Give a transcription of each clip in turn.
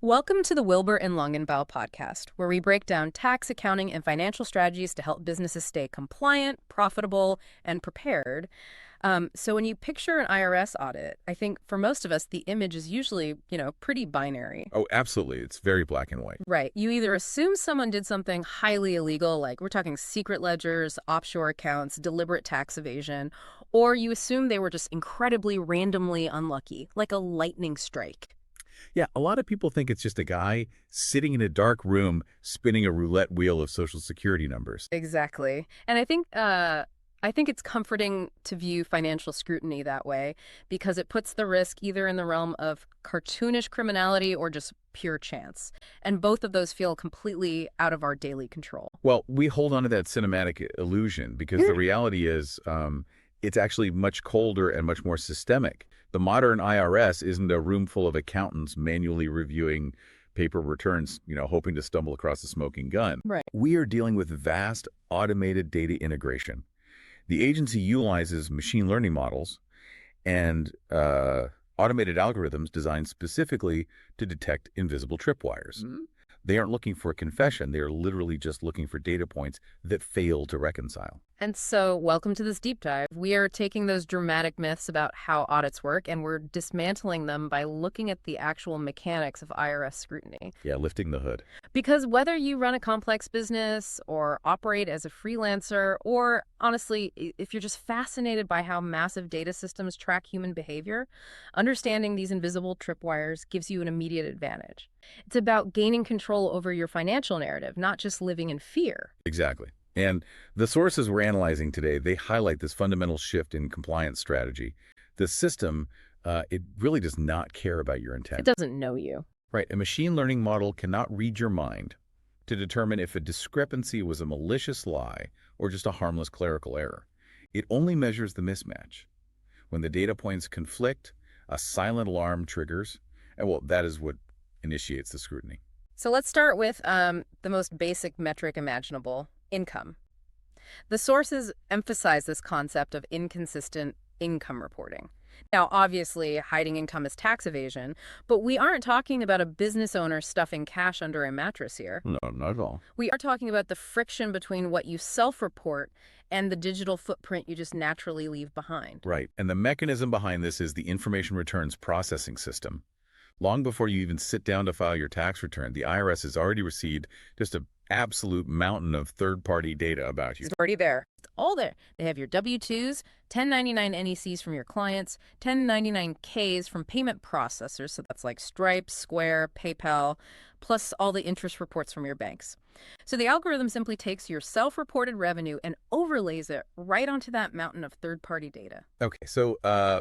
Welcome to the Wilber and Longenbaugh podcast, where we break down tax, accounting, and financial strategies to help businesses stay compliant, profitable, and prepared. So when you picture an IRS audit, I think for most of us, the image is usually, pretty binary. Oh, absolutely. It's very black and white. Right. You either assume someone did something highly illegal, like we're talking secret ledgers, offshore accounts, deliberate tax evasion, or you assume they were just incredibly randomly unlucky, like a lightning strike. Yeah, a lot of people think it's just a guy sitting in a dark room spinning a roulette wheel of Social Security numbers. Exactly. And I think it's comforting to view financial scrutiny that way because it puts the risk either in the realm of cartoonish criminality or just pure chance. And both of those feel completely out of our daily control. Well, we hold on to that cinematic illusion because the reality is it's actually much colder and much more systemic. The modern IRS isn't a room full of accountants manually reviewing paper returns, hoping to stumble across a smoking gun. Right. We are dealing with vast automated data integration. The agency utilizes machine learning models and automated algorithms designed specifically to detect invisible tripwires. They aren't looking for a confession. They are literally just looking for data points that fail to reconcile. And so, welcome to this deep dive. We are taking those dramatic myths about how audits work and we're dismantling them by looking at the actual mechanics of IRS scrutiny. Yeah, lifting the hood. Because whether you run a complex business or operate as a freelancer, or honestly, if you're just fascinated by how massive data systems track human behavior, understanding these invisible tripwires gives you an immediate advantage. It's about gaining control over your financial narrative, not just living in fear. Exactly. And the sources we're analyzing today, they highlight this fundamental shift in compliance strategy. The system, it really does not care about your intent. It doesn't know you. Right. A machine learning model cannot read your mind to determine if a discrepancy was a malicious lie or just a harmless clerical error. It only measures the mismatch. When the data points conflict, a silent alarm triggers, and well, that is what initiates the scrutiny. So let's start with the most basic metric imaginable, income. The sources emphasize this concept of inconsistent income reporting. Now, obviously, hiding income is tax evasion, but we aren't talking about a business owner stuffing cash under a mattress here. No, not at all. We are talking about the friction between what you self-report and the digital footprint you just naturally leave behind. Right. And the mechanism behind this is the information returns processing system. Long before you even sit down to file your tax return, the IRS has already received just an absolute mountain of third-party data about you. It's already there. It's all there. They have your W-2s, 1099 NECs from your clients, 1099-Ks from payment processors, so that's like Stripe, Square, PayPal, plus all the interest reports from your banks. So the algorithm simply takes your self-reported revenue and overlays it right onto that mountain of third-party data. Okay, so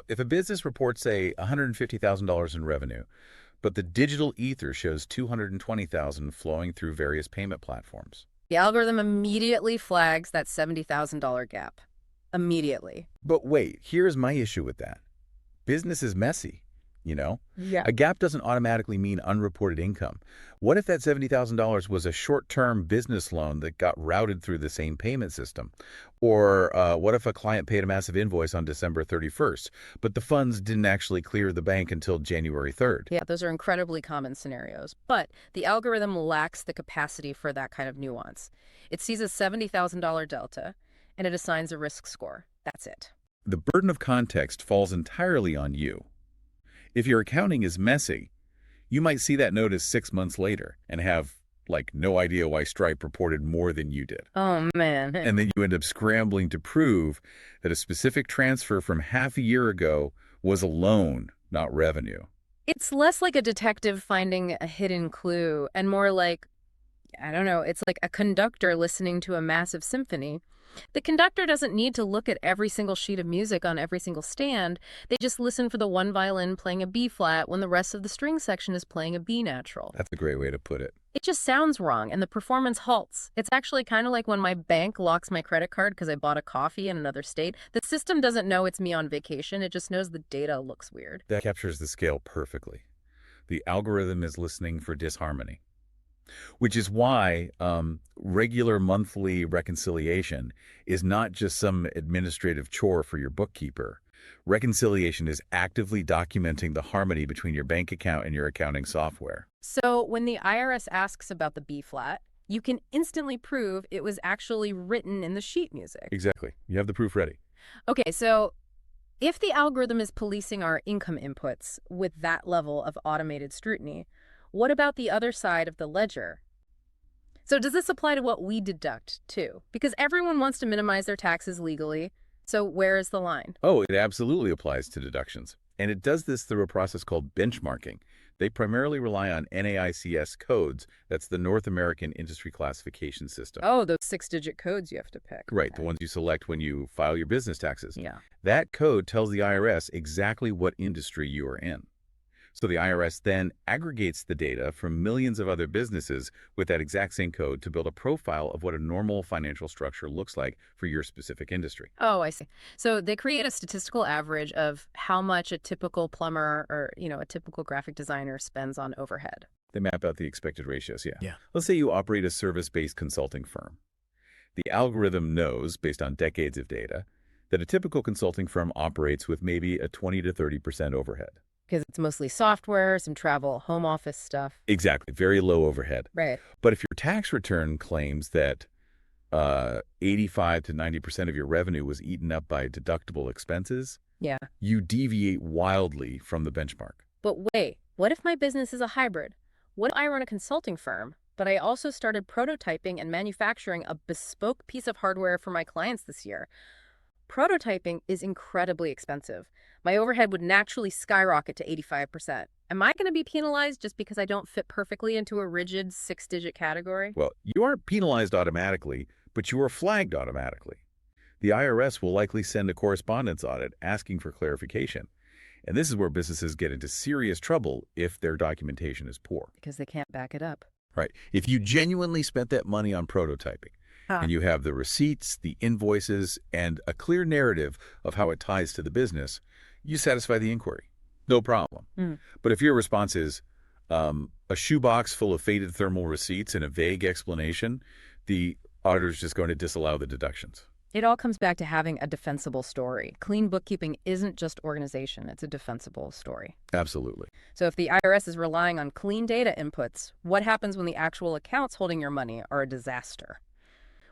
if a business reports, say, $150,000 in revenue, but the digital ether shows $220,000 flowing through various payment platforms. The algorithm immediately flags that $70,000 gap. Immediately. But wait, here's my issue with that. Business is messy, Yeah. A gap doesn't automatically mean unreported income. What if that $70,000 was a short-term business loan that got routed through the same payment system? Or what if a client paid a massive invoice on December 31st, but the funds didn't actually clear the bank until January 3rd? Yeah, those are incredibly common scenarios. But the algorithm lacks the capacity for that kind of nuance. It sees a $70,000 delta, and it assigns a risk score. That's it. The burden of context falls entirely on you. If your accounting is messy, you might see that notice 6 months later and have, no idea why Stripe reported more than you did. Oh, man. And then you end up scrambling to prove that a specific transfer from half a year ago was a loan, not revenue. It's less like a detective finding a hidden clue and more like, I don't know, it's like a conductor listening to a massive symphony. The conductor doesn't need to look at every single sheet of music on every single stand. They just listen for the one violin playing a B flat when the rest of the string section is playing a B natural. That's a great way to put it. It just sounds wrong and the performance halts. It's actually kind of like when my bank locks my credit card because I bought a coffee in another state. The system doesn't know it's me on vacation. It just knows the data looks weird. That captures the scale perfectly. The algorithm is listening for disharmony. Which is why regular monthly reconciliation is not just some administrative chore for your bookkeeper. Reconciliation is actively documenting the harmony between your bank account and your accounting software. So when the IRS asks about the B flat, you can instantly prove it was actually written in the sheet music. Exactly. You have the proof ready. Okay, so if the algorithm is policing our income inputs with that level of automated scrutiny, what about the other side of the ledger? So does this apply to what we deduct, too? Because everyone wants to minimize their taxes legally, so where is the line? Oh, it absolutely applies to deductions. And it does this through a process called benchmarking. They primarily rely on NAICS codes. That's the North American Industry Classification System. Oh, those 6-digit codes you have to pick. Right, Okay. the ones you select when you file your business taxes. Yeah. That code tells the IRS exactly what industry you are in. So the IRS then aggregates the data from millions of other businesses with that exact same code to build a profile of what a normal financial structure looks like for your specific industry. Oh, I see. So they create a statistical average of how much a typical plumber or, a typical graphic designer spends on overhead. They map out the expected ratios, yeah. Yeah. Let's say you operate a service-based consulting firm. The algorithm knows, based on decades of data, that a typical consulting firm operates with maybe a 20 to 30% overhead. Because it's mostly software, some travel, home office stuff. Exactly, very low overhead. Right. But if your tax return claims that 85 to 90% of your revenue was eaten up by deductible expenses, Yeah. you deviate wildly from the benchmark. But wait, what if my business is a hybrid? What if I run a consulting firm, but I also started prototyping and manufacturing a bespoke piece of hardware for my clients this year? Prototyping is incredibly expensive. My overhead would naturally skyrocket to 85%. Am I going to be penalized just because I don't fit perfectly into a rigid 6-digit category? Well, you aren't penalized automatically, but you are flagged automatically. The IRS will likely send a correspondence audit asking for clarification. And this is where businesses get into serious trouble if their documentation is poor. Because they can't back it up. Right. If you genuinely spent that money on prototyping, and you have the receipts, the invoices, and a clear narrative of how it ties to the business, you satisfy the inquiry. No problem. But if your response is a shoebox full of faded thermal receipts and a vague explanation, the auditor's just going to disallow the deductions. It all comes back to having a defensible story. Clean bookkeeping isn't just organization, it's a defensible story. Absolutely. So if the IRS is relying on clean data inputs, what happens when the actual accounts holding your money are a disaster?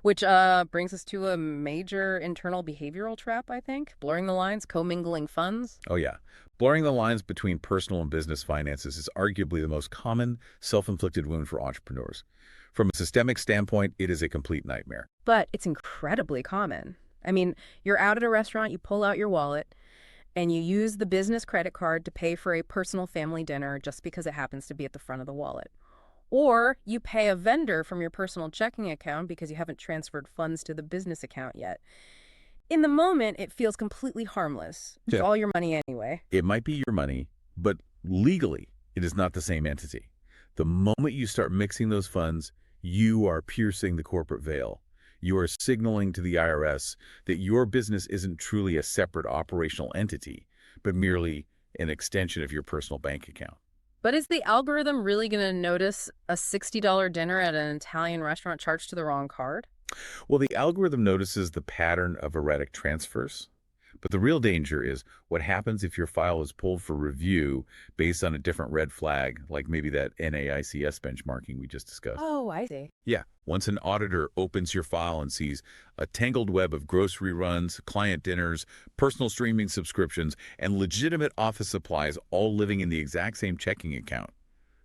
Which brings us to a major internal behavioral trap, I think. Blurring the lines, commingling funds. Oh, yeah. Blurring the lines between personal and business finances is arguably the most common self-inflicted wound for entrepreneurs. From a systemic standpoint, it is a complete nightmare. But it's incredibly common. I mean, you're out at a restaurant, you pull out your wallet, and you use the business credit card to pay for a personal family dinner just because it happens to be at the front of the wallet. Or you pay a vendor from your personal checking account because you haven't transferred funds to the business account yet. In the moment, it feels completely harmless. It's all your money anyway. It might be your money, but legally, it is not the same entity. The moment you start mixing those funds, you are piercing the corporate veil. You are signaling to the IRS that your business isn't truly a separate operational entity, but merely an extension of your personal bank account. But is the algorithm really going to notice a $60 dinner at an Italian restaurant charged to the wrong card? Well, the algorithm notices the pattern of erratic transfers, but the real danger is what happens if your file is pulled for review based on a different red flag, like maybe that NAICS benchmarking we just discussed. Oh, I see. Yeah. Once an auditor opens your file and sees a tangled web of grocery runs, client dinners, personal streaming subscriptions, and legitimate office supplies all living in the exact same checking account,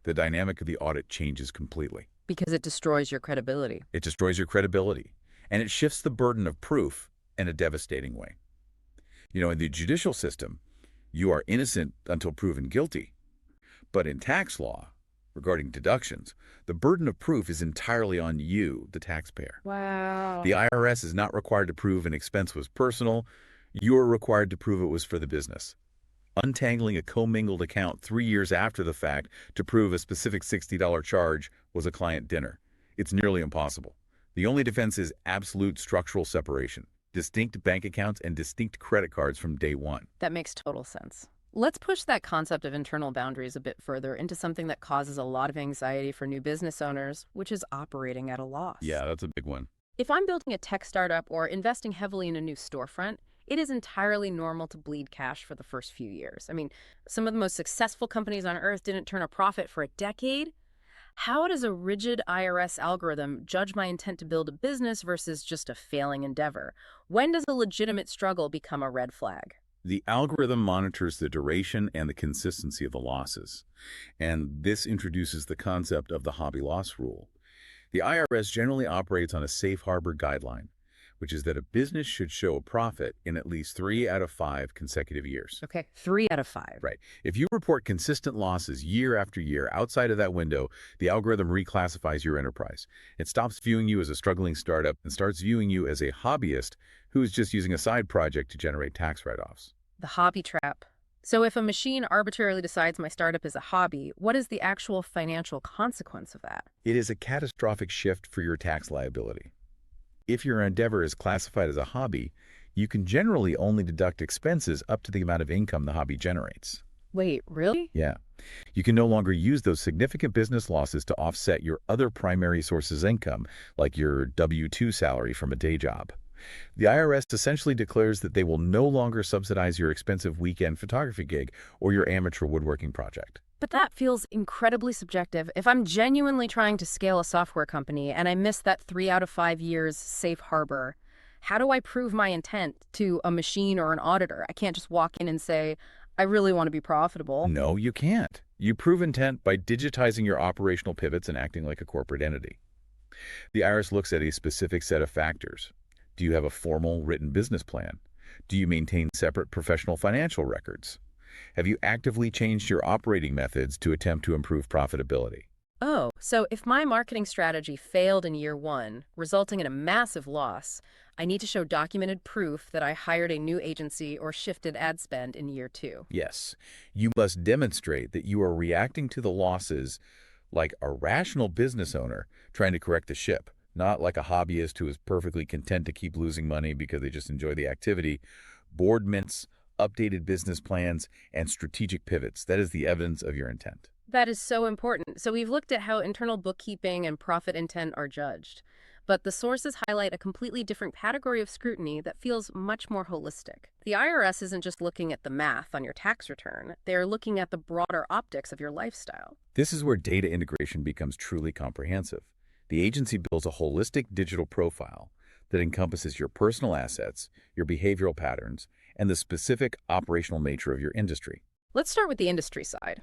the dynamic of the audit changes completely. Because it destroys your credibility. It destroys your credibility, and it shifts the burden of proof in a devastating way. In the judicial system, you are innocent until proven guilty. But in tax law, regarding deductions, the burden of proof is entirely on you, the taxpayer. Wow. The IRS is not required to prove an expense was personal. You're required to prove it was for the business. Untangling a commingled account 3 years after the fact to prove a specific $60 charge was a client dinner. It's nearly impossible. The only defense is absolute structural separation. Distinct bank accounts and distinct credit cards from day one. That makes total sense. Let's push that concept of internal boundaries a bit further into something that causes a lot of anxiety for new business owners, which is operating at a loss. Yeah, that's a big one. If I'm building a tech startup or investing heavily in a new storefront, it is entirely normal to bleed cash for the first few years. I mean, some of the most successful companies on earth didn't turn a profit for a decade. How does a rigid IRS algorithm judge my intent to build a business versus just a failing endeavor? When does a legitimate struggle become a red flag? The algorithm monitors the duration and the consistency of the losses, and this introduces the concept of the hobby loss rule. The IRS generally operates on a safe harbor guideline, which is that a business should show a profit in at least 3 out of 5 consecutive years. Okay, 3 out of 5. Right. If you report consistent losses year after year outside of that window, the algorithm reclassifies your enterprise. It stops viewing you as a struggling startup and starts viewing you as a hobbyist who is just using a side project to generate tax write-offs. The hobby trap. So if a machine arbitrarily decides my startup is a hobby, what is the actual financial consequence of that? It is a catastrophic shift for your tax liability. If your endeavor is classified as a hobby, you can generally only deduct expenses up to the amount of income the hobby generates. Wait, really? Yeah. You can no longer use those significant business losses to offset your other primary sources of income, like your W-2 salary from a day job. The IRS essentially declares that they will no longer subsidize your expensive weekend photography gig or your amateur woodworking project. But that feels incredibly subjective. If I'm genuinely trying to scale a software company and I miss that 3 out of 5 years safe harbor, how do I prove my intent to a machine or an auditor? I can't just walk in and say, I really want to be profitable. No, you can't. You prove intent by digitizing your operational pivots and acting like a corporate entity. The IRS looks at a specific set of factors. Do you have a formal written business plan? Do you maintain separate professional financial records? Have you actively changed your operating methods to attempt to improve profitability? Oh, so if my marketing strategy failed in year 1, resulting in a massive loss, I need to show documented proof that I hired a new agency or shifted ad spend in year 2. Yes, you must demonstrate that you are reacting to the losses like a rational business owner trying to correct the ship, not like a hobbyist who is perfectly content to keep losing money because they just enjoy the activity. Board mints, updated business plans, and strategic pivots. That is the evidence of your intent. That is so important. So we've looked at how internal bookkeeping and profit intent are judged, but the sources highlight a completely different category of scrutiny that feels much more holistic. The IRS isn't just looking at the math on your tax return, they're looking at the broader optics of your lifestyle. This is where data integration becomes truly comprehensive. The agency builds a holistic digital profile that encompasses your personal assets, your behavioral patterns, and the specific operational nature of your industry. Let's start with the industry side.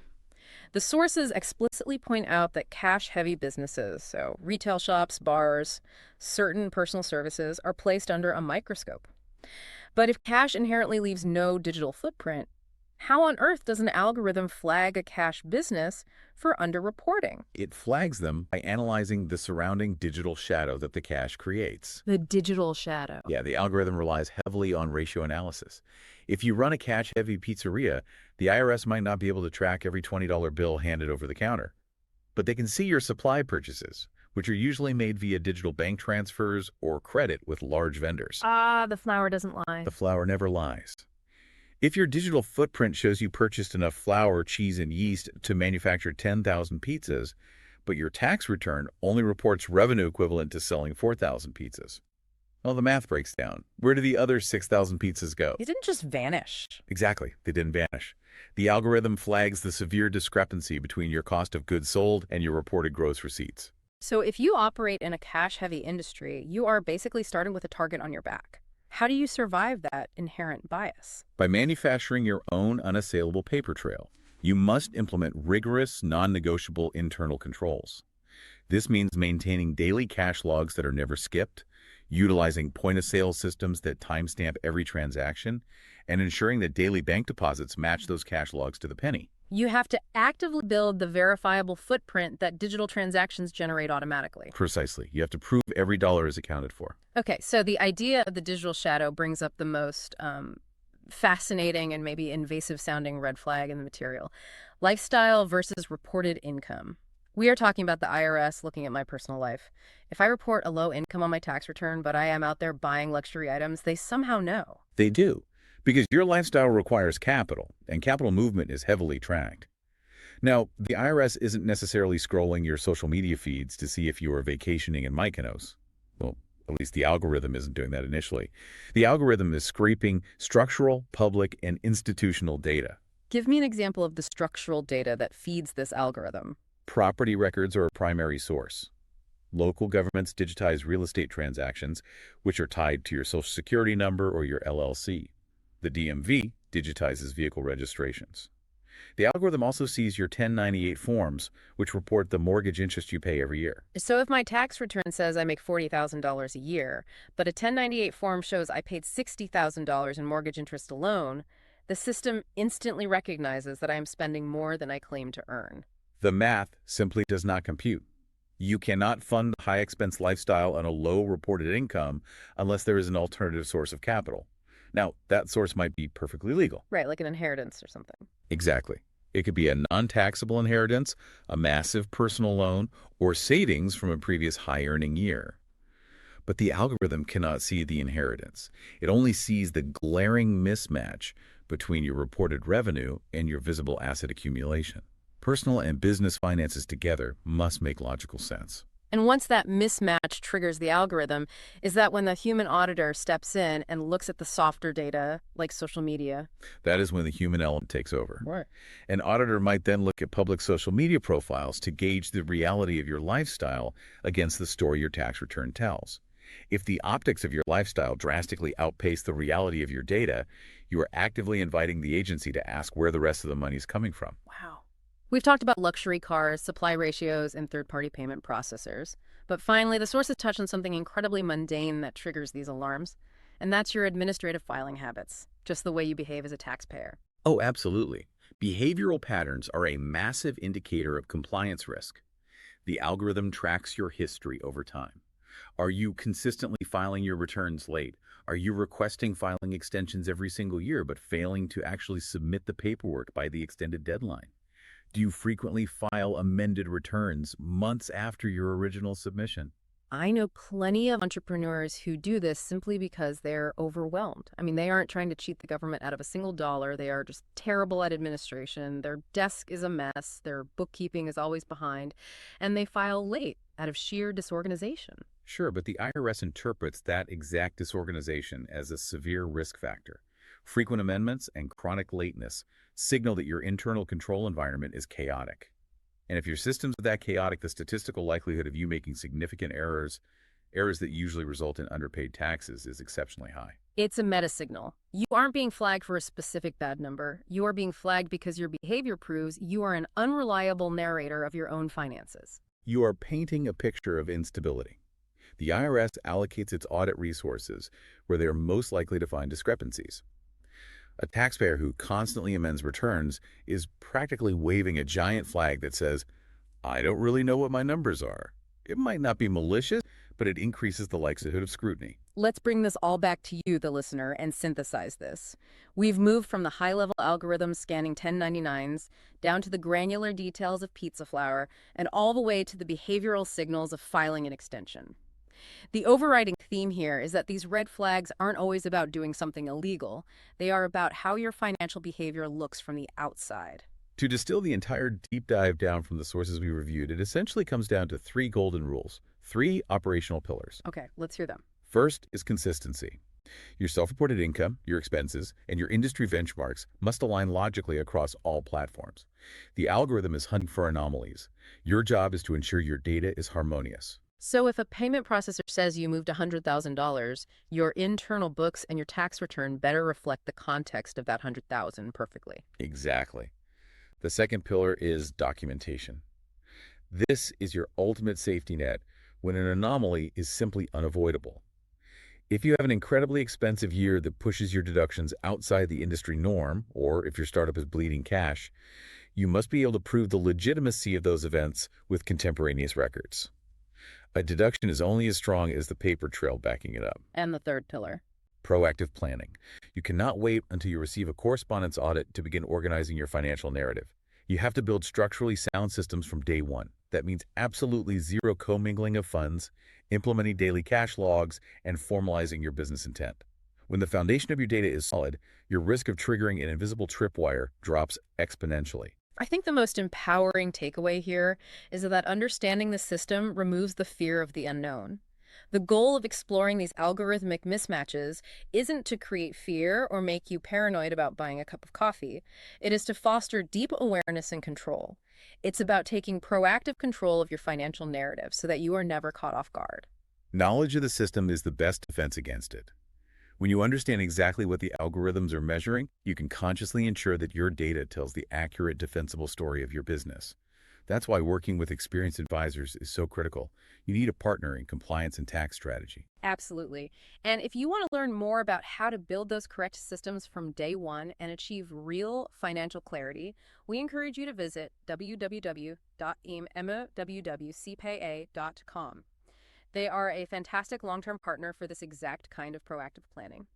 The sources explicitly point out that cash-heavy businesses, so retail shops, bars, certain personal services, are placed under a microscope. But if cash inherently leaves no digital footprint, how on earth does an algorithm flag a cash business for underreporting? It flags them by analyzing the surrounding digital shadow that the cash creates. The digital shadow. Yeah, the algorithm relies heavily on ratio analysis. If you run a cash-heavy pizzeria, the IRS might not be able to track every $20 bill handed over the counter. But they can see your supply purchases, which are usually made via digital bank transfers or credit with large vendors. The flour doesn't lie. The flour never lies. If your digital footprint shows you purchased enough flour, cheese, and yeast to manufacture 10,000 pizzas, but your tax return only reports revenue equivalent to selling 4,000 pizzas, well, the math breaks down. Where do the other 6,000 pizzas go? It didn't just vanish. Exactly, they didn't vanish. The algorithm flags the severe discrepancy between your cost of goods sold and your reported gross receipts. So if you operate in a cash-heavy industry, you are basically starting with a target on your back. How do you survive that inherent bias? By manufacturing your own unassailable paper trail, you must implement rigorous, non-negotiable internal controls. This means maintaining daily cash logs that are never skipped, utilizing point-of-sale systems that timestamp every transaction, and ensuring that daily bank deposits match those cash logs to the penny. You have to actively build the verifiable footprint that digital transactions generate automatically. Precisely. You have to prove every dollar is accounted for. Okay, so the idea of the digital shadow brings up the most fascinating and maybe invasive-sounding red flag in the material. Lifestyle versus reported income. We are talking about the IRS looking at my personal life. If I report a low income on my tax return, but I am out there buying luxury items, they somehow know. They do, because your lifestyle requires capital, and capital movement is heavily tracked. Now, the IRS isn't necessarily scrolling your social media feeds to see if you are vacationing in Mykonos. Well, At least the algorithm isn't doing that initially. The algorithm is scraping structural, public, and institutional data. Give me an example of the structural data that feeds this algorithm. Property records are a primary source. Local governments digitize real estate transactions, which are tied to your Social Security number or your LLC. The DMV digitizes vehicle registrations. The algorithm also sees your 1098 forms, which report the mortgage interest you pay every year. So if my tax return says I make $40,000 a year, but a 1098 form shows I paid $60,000 in mortgage interest alone, the system instantly recognizes that I am spending more than I claim to earn. The math simply does not compute. You cannot fund a high-expense lifestyle on a low reported income unless there is an alternative source of capital. Now, that source might be perfectly legal. Right, like an inheritance or something. Exactly. It could be a non-taxable inheritance, a massive personal loan, or savings from a previous high-earning year. But the algorithm cannot see the inheritance. It only sees the glaring mismatch between your reported revenue and your visible asset accumulation. Personal and business finances together must make logical sense. And once that mismatch triggers the algorithm, is that when the human auditor steps in and looks at the softer data, like social media? That is when the human element takes over. Right. An auditor might then look at public social media profiles to gauge the reality of your lifestyle against the story your tax return tells. If the optics of your lifestyle drastically outpace the reality of your data, you are actively inviting the agency to ask where the rest of the money is coming from. Wow. We've talked about luxury cars, supply ratios, and third-party payment processors. But finally, the sources touch on something incredibly mundane that triggers these alarms, and that's your administrative filing habits, just the way you behave as a taxpayer. Oh, absolutely. Behavioral patterns are a massive indicator of compliance risk. The algorithm tracks your history over time. Are you consistently filing your returns late? Are you requesting filing extensions every single year but failing to actually submit the paperwork by the extended deadline? Do you frequently file amended returns months after your original submission? I know plenty of entrepreneurs who do this simply because they're overwhelmed. I mean, they aren't trying to cheat the government out of a single dollar. They are just terrible at administration. Their desk is a mess. Their bookkeeping is always behind. And they file late out of sheer disorganization. Sure, but the IRS interprets that exact disorganization as a severe risk factor. Frequent amendments and chronic lateness signal that your internal control environment is chaotic. And if your systems are that chaotic, the statistical likelihood of you making significant errors that usually result in underpaid taxes, is exceptionally high. It's a meta signal. You aren't being flagged for a specific bad number. You are being flagged because your behavior proves you are an unreliable narrator of your own finances. You are painting a picture of instability. The IRS allocates its audit resources where they are most likely to find discrepancies. A taxpayer who constantly amends returns is practically waving a giant flag that says, I don't really know what my numbers are. It might not be malicious, but it increases the likelihood of scrutiny. Let's bring this all back to you, the listener, and synthesize this. We've moved from the high-level algorithms scanning 1099s down to the granular details of pizza flour and all the way to the behavioral signals of filing an extension. The overriding theme here is that these red flags aren't always about doing something illegal. They are about how your financial behavior looks from the outside. To distill the entire deep dive down from the sources we reviewed, it essentially comes down to 3 golden rules, 3 operational pillars. Okay, let's hear them. First is consistency. Your self-reported income, your expenses, and your industry benchmarks must align logically across all platforms. The algorithm is hunting for anomalies. Your job is to ensure your data is harmonious. So if a payment processor says you moved $100,000, your internal books and your tax return better reflect the context of that $100,000 perfectly. Exactly. The second pillar is documentation. This is your ultimate safety net when an anomaly is simply unavoidable. If you have an incredibly expensive year that pushes your deductions outside the industry norm, or if your startup is bleeding cash, you must be able to prove the legitimacy of those events with contemporaneous records. A deduction is only as strong as the paper trail backing it up. And the third pillar. Proactive planning. You cannot wait until you receive a correspondence audit to begin organizing your financial narrative. You have to build structurally sound systems from day one. That means absolutely zero commingling of funds, implementing daily cash logs, and formalizing your business intent. When the foundation of your data is solid, your risk of triggering an invisible tripwire drops exponentially. I think the most empowering takeaway here is that understanding the system removes the fear of the unknown. The goal of exploring these algorithmic mismatches isn't to create fear or make you paranoid about buying a cup of coffee. It is to foster deep awareness and control. It's about taking proactive control of your financial narrative so that you are never caught off guard. Knowledge of the system is the best defense against it. When you understand exactly what the algorithms are measuring, you can consciously ensure that your data tells the accurate, defensible story of your business. That's why working with experienced advisors is so critical. You need a partner in compliance and tax strategy. Absolutely. And if you want to learn more about how to build those correct systems from day one and achieve real financial clarity, we encourage you to visit www.mowcpa.com. They are a fantastic long-term partner for this exact kind of proactive planning.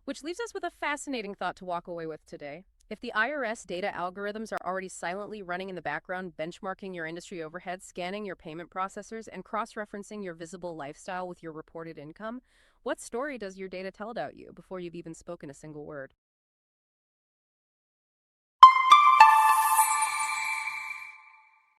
Which leaves us with a fascinating thought to walk away with today. If the IRS data algorithms are already silently running in the background, benchmarking your industry overhead, scanning your payment processors, and cross-referencing your visible lifestyle with your reported income, what story does your data tell about you before you've even spoken a single word?